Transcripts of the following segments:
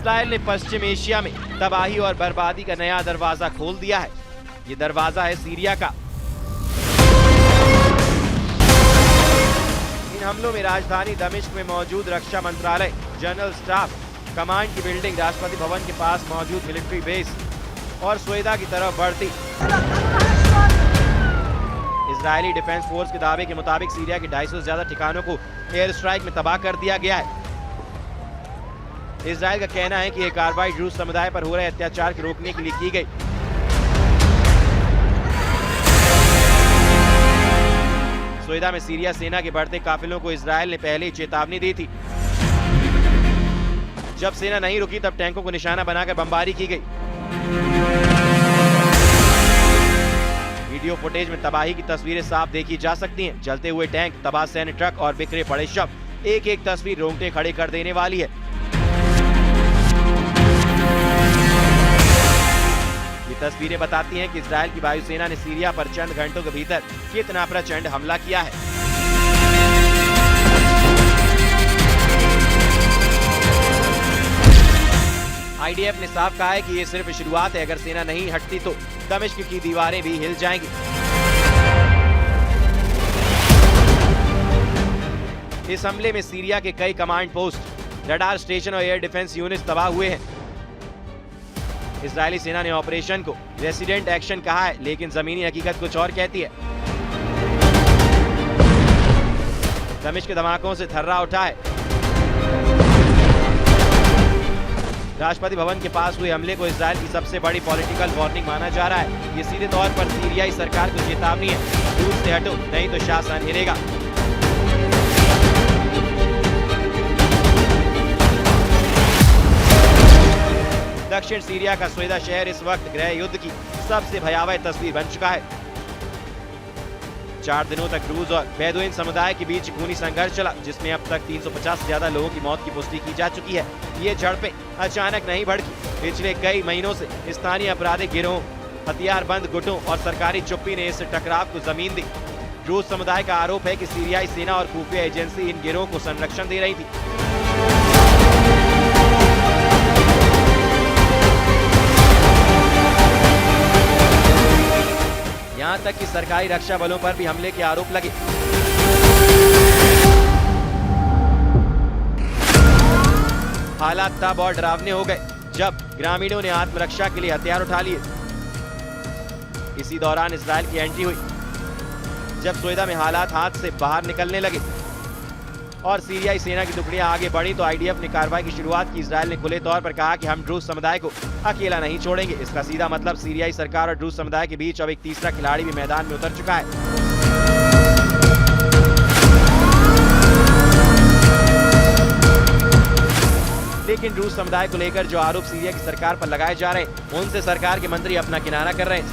Israel ने पश्चिम Asia में तबाही और बर्बादी का नया दरवाजा खोल दिया है। ये दरवाजा है सीरिया का। इन हमलों में राजधानी दमिश्क में मौजूद रक्षा मंत्रालय, जनरल स्टाफ कमांड की बिल्डिंग, राष्ट्रपति भवन के पास मौजूद मिलिट्री बेस और स्वेदा की तरफ बढ़ती। इजरायली डिफेंस फोर्स के दावे के मुताबिक सीरिया के 250 से ज्यादा ठिकानों को एयर स्ट्राइक में तबाह कर दिया गया है। इजराइल का कहना है कि यह कार्रवाई रूस समुदाय पर हो रहे अत्याचार को रोकने के लिए की गई। स्वेदा में सीरिया सेना के बढ़ते काफिलों को इजराइल ने पहले ही चेतावनी दी थी। जब सेना नहीं रुकी तब टैंकों को निशाना बनाकर बमबारी की गई। वीडियो फुटेज में तबाही की तस्वीरें साफ देखी जा सकती हैं। जलते हुए टैंक, तबाह सैन्य ट्रक और बिखरे पड़े शव, एक एक तस्वीर रोंगटे खड़े कर देने वाली है। ये तस्वीरें बताती हैं कि इजराइल की वायुसेना ने सीरिया पर चंद घंटों के भीतर कितना प्रचंड हमला किया है। आईडीएफ ने साफ कहा है कि ये सिर्फ शुरुआत है। अगर सेना नहीं हटती तो दमिश्क की दीवारें भी हिल जाएंगी। इस हमले में सीरिया के कई कमांड पोस्ट, रडार स्टेशन और एयर डिफेंस यूनिट तबाह हुए हैं। इजरायली सेना ने ऑपरेशन को रेसिडेंट एक्शन कहा है, लेकिन जमीनी हकीकत कुछ और कहती है। दमिश्क के धमाकों से थर्रा उठा है। राष्ट्रपति भवन के पास हुए हमले को इजराइल की सबसे बड़ी पॉलिटिकल वार्निंग माना जा रहा है। ये सीधे तौर पर सीरियाई सरकार को चेतावनी है, रूस से हटो नहीं तो शासन हिलेगा। दक्षिण सीरिया का स्वेदा शहर इस वक्त गृह युद्ध की सबसे भयावह तस्वीर बन चुका है। 4 दिनों तक रूस और बेदुइन समुदाय के बीच खूनी संघर्ष चला, जिसमें अब तक 350 से ज्यादा लोगों की मौत की पुष्टि की जा चुकी है। ये झड़पें अचानक नहीं भड़की। पिछले कई महीनों से स्थानीय आपराधिक गिरोह, हथियारबंद गुटों और सरकारी चुप्पी ने इस टकराव को जमीन दी। रूस समुदाय का आरोप है कि सीरियाई सेना और खुफिया एजेंसी इन गिरोह को संरक्षण दे रही थी। यहाँ तक कि सरकारी रक्षा बलों पर भी हमले के आरोप लगे। हालात तब और डरावने हो गए जब ग्रामीणों ने आत्मरक्षा के लिए हथियार उठा लिए। इसी दौरान इजराइल की एंट्री हुई, जब स्वेदा में हालात हाथ से बाहर निकलने लगे और सीरियाई सेना की टुकड़ियां आगे बढ़ी तो आईडीएफ ने कार्रवाई की शुरुआत की। इजराइल ने खुले तौर पर कहा कि हम ड्रूज समुदाय को अकेला नहीं छोड़ेंगे। इसका सीधा मतलब सीरियाई सरकार और ड्रूज समुदाय के बीच अब एक तीसरा खिलाड़ी भी मैदान में उतर चुका है। लेकिन रूस समुदाय को लेकर जो आरोप सीरिया की सरकार पर लगाए जा रहे हैं, उनसे सरकार के मंत्री अपना किनारा कर रहे हैं।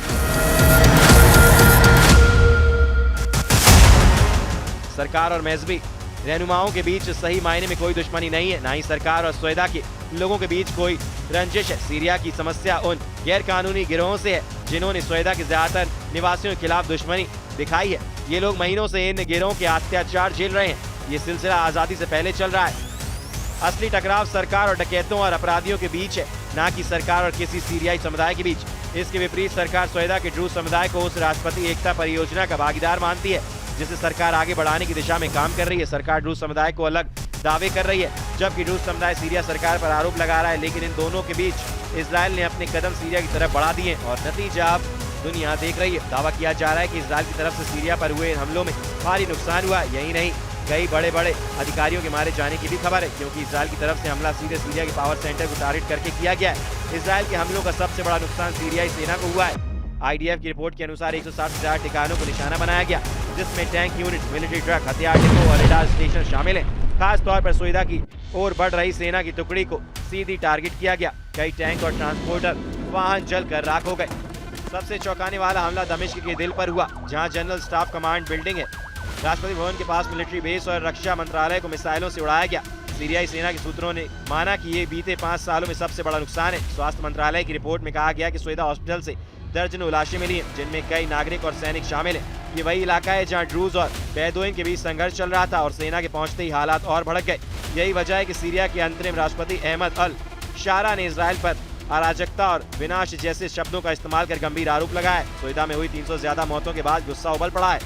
सरकार और मजहबी रहनुमाओं के बीच सही मायने में कोई दुश्मनी नहीं है, ना ही सरकार और स्वेदा के लोगों के बीच कोई रंजिश है। सीरिया की समस्या उन गैर कानूनी गिरोहों से है जिन्होंने स्वेदा के ज्यादातर निवासियों के खिलाफ दुश्मनी दिखाई है। ये लोग महीनों से इन गिरोहों के अत्याचार झेल रहे हैं। ये सिलसिला आजादी से पहले चल रहा है। असली टकराव सरकार और डकैतों और अपराधियों के बीच है, ना कि सरकार और किसी सीरियाई समुदाय के बीच। इसके विपरीत सरकार स्वेदा के ड्रूज समुदाय को उस राष्ट्रपति एकता परियोजना का भागीदार मानती है जिसे सरकार आगे बढ़ाने की दिशा में काम कर रही है। सरकार ड्रूज समुदाय को अलग दावे कर रही है, जबकि ड्रूज समुदाय सीरिया सरकार पर आरोप लगा रहा है। लेकिन इन दोनों के बीच इजराइल ने अपने कदम सीरिया की तरफ बढ़ा दिए और नतीजा अब दुनिया देख रही है। दावा किया जा रहा है कि इजराइल की तरफ से सीरिया पर हुए हमलों में भारी नुकसान हुआ। यही नहीं, कई बड़े बड़े अधिकारियों के मारे जाने की भी खबर है, क्योंकि इजराइल की तरफ से हमला सीधे सीरिया के पावर सेंटर को टारगेट करके किया गया है। इजराइल के हमलों का सबसे बड़ा नुकसान सीरियाई सेना को हुआ है। आईडीएफ की रिपोर्ट के अनुसार 160 से ज्यादा ठिकानों को निशाना बनाया गया, जिसमें टैंक यूनिट, मिलिट्री ट्रक, हथियार डिपो और रडार स्टेशन शामिल हैं। खास तौर पर स्वेदा की ओर बढ़ रही सेना की टुकड़ी को सीधी टारगेट किया गया। कई टैंक और ट्रांसपोर्टर वाहन जलकर राख हो गए। सबसे चौंकाने वाला हमला दमिश्क के दिल पर हुआ, जहां जनरल स्टाफ कमांड बिल्डिंग है। राष्ट्रपति भवन के पास मिलिट्री बेस और रक्षा मंत्रालय को मिसाइलों से उड़ाया गया। सीरियाई सेना के सूत्रों ने माना कि ये बीते 5 सालों में सबसे बड़ा नुकसान है। स्वास्थ्य मंत्रालय की रिपोर्ट में कहा गया कि स्वेदा हॉस्पिटल से दर्जनों लाशें मिली हैं, जिनमें कई नागरिक और सैनिक शामिल हैं। ये वही इलाका है जहां ड्रूज और बेदुइन के बीच संघर्ष चल रहा था और सेना के पहुंचते ही हालात और भड़क गए। यही वजह है कि सीरिया के अंतरिम राष्ट्रपति अहमद अल शारा ने इसराइल पर अराजकता और विनाश जैसे शब्दों का इस्तेमाल कर गंभीर आरोप लगाया है। सोइदा में हुई 300 से ज्यादा मौतों के बाद गुस्सा उबल पड़ा है।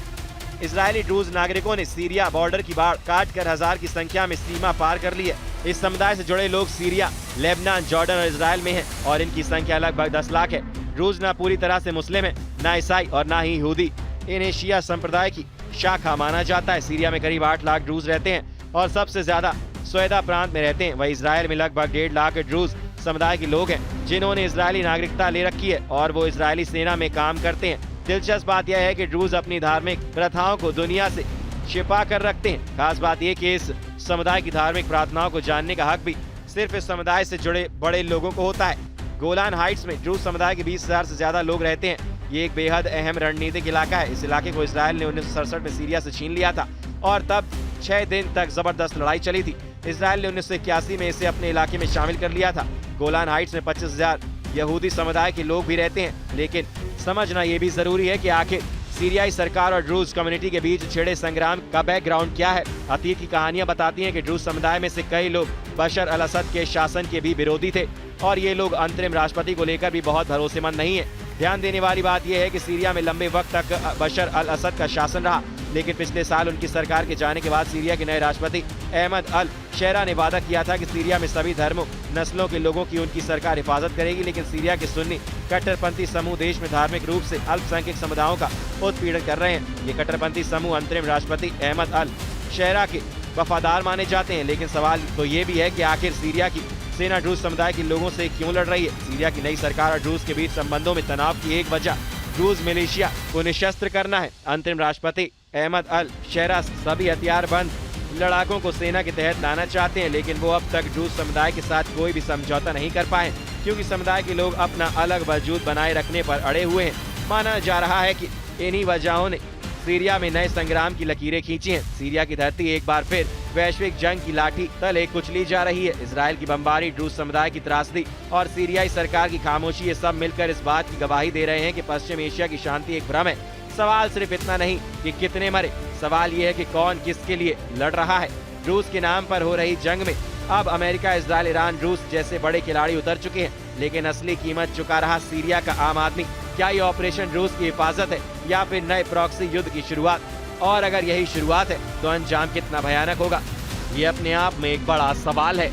इजरायली ड्रूज नागरिकों ने सीरिया बॉर्डर की बाढ़ काट कर 1000 की संख्या में सीमा पार कर ली है। इस समुदाय से जुड़े लोग सीरिया, लेबनान, जॉर्डन और इसराइल में हैं और इनकी संख्या लगभग 10 लाख है। ड्रूज ना पूरी तरह से मुस्लिम है, ना ईसाई और ना ही यहूदी। इन्हें शिया संप्रदाय की शाखा माना जाता है। सीरिया में करीब 8 लाख ड्रूज रहते हैं और सबसे ज्यादा सोयदा प्रांत में रहते हैं। वही इसराइल में लगभग 1.5 लाख ड्रूज समुदाय के लोग हैं जिन्होंने इजरायली नागरिकता ले रखी है और वो इजरायली सेना में काम करते हैं। दिलचस्प बात यह है कि ड्रूज अपनी धार्मिक प्रथाओं को दुनिया से छिपा कर रखते हैं। खास बात यह कि इस समुदाय की धार्मिक प्रार्थनाओं को जानने का हक भी सिर्फ इस समुदाय से जुड़े बड़े लोगों को होता है। गोलान हाइट्स में ड्रूज समुदाय के 20,000 से ज्यादा लोग रहते हैं। ये एक बेहद अहम रणनीतिक इलाका है। इस इलाके को इसराइल ने 1967 में सीरिया से छीन लिया था और तब 6 दिन तक जबरदस्त लड़ाई चली थी। इसराइल ने 1981 में इसे अपने इलाके में शामिल कर लिया था। गोलान हाइट्स में 25,000 यहूदी समुदाय के लोग भी रहते हैं, लेकिन समझना ये भी जरूरी है कि आखिर सीरियाई सरकार और ड्रूज कम्युनिटी के बीच छिड़े संग्राम का बैकग्राउंड क्या है। अतीत की कहानियां बताती हैं कि ड्रूज समुदाय में से कई लोग बशर अल असद के शासन के भी विरोधी थे और ये लोग अंतरिम राष्ट्रपति को लेकर भी बहुत भरोसेमंद नहीं है। ध्यान देने वाली बात यह है कि सीरिया में लंबे वक्त तक बशर अल असद का शासन रहा, लेकिन पिछले साल उनकी सरकार के जाने के बाद सीरिया के नए राष्ट्रपति अहमद अल शेरा ने वादा किया था कि सीरिया में सभी धर्मों, नस्लों के लोगों की उनकी सरकार हिफाजत करेगी। लेकिन सीरिया के सुन्नी कट्टरपंथी समूह देश में धार्मिक रूप से अल्पसंख्यक समुदायों का उत्पीड़न कर रहे हैं। ये कट्टरपंथी समूह अंतरिम राष्ट्रपति अहमद अल शेरा के वफादार माने जाते हैं, लेकिन सवाल तो ये भी है कि आखिर सीरिया की सेना ड्रूज समुदाय के लोगों से क्यों लड़ रही है। सीरिया की नई सरकार और ड्रूज के बीच संबंधों में तनाव की एक वजह ड्रूज मिलिशिया को निशस्त्र करना है। अंतरिम राष्ट्रपति अहमद अल शेरा सभी हथियारबंद लड़ाकों को सेना के तहत लाना चाहते हैं, लेकिन वो अब तक ड्रूज समुदाय के साथ कोई भी समझौता नहीं कर पाए क्योंकि समुदाय के लोग अपना अलग वजूद बनाए रखने पर अड़े हुए हैं। माना जा रहा है कि इन्हीं वजहों ने सीरिया में नए संग्राम की लकीरें खींची हैं। सीरिया की धरती एक बार फिर वैश्विक जंग की लाठी तले कुचली जा रही है। इसराइल की बमबारी, ड्रूज समुदाय की त्रासदी और सीरियाई सरकार की खामोशी, ये सब मिलकर इस बात की गवाही दे रहे हैं कि पश्चिम एशिया की शांति एक भ्रम है। सवाल सिर्फ इतना नहीं कि कितने मरे, सवाल ये है कि कौन किसके लिए लड़ रहा है। ड्रूज के नाम पर हो रही जंग में अब अमेरिका, इजराइल, ईरान, रूस जैसे बड़े खिलाड़ी उतर चुके हैं, लेकिन असली कीमत चुका रहा सीरिया का आम आदमी। क्या ये ऑपरेशन रूस की हिफाजत है या फिर नए प्रॉक्सी युद्ध की शुरुआत? और अगर यही शुरुआत है तो अंजाम कितना भयानक होगा, ये अपने आप में एक बड़ा सवाल है।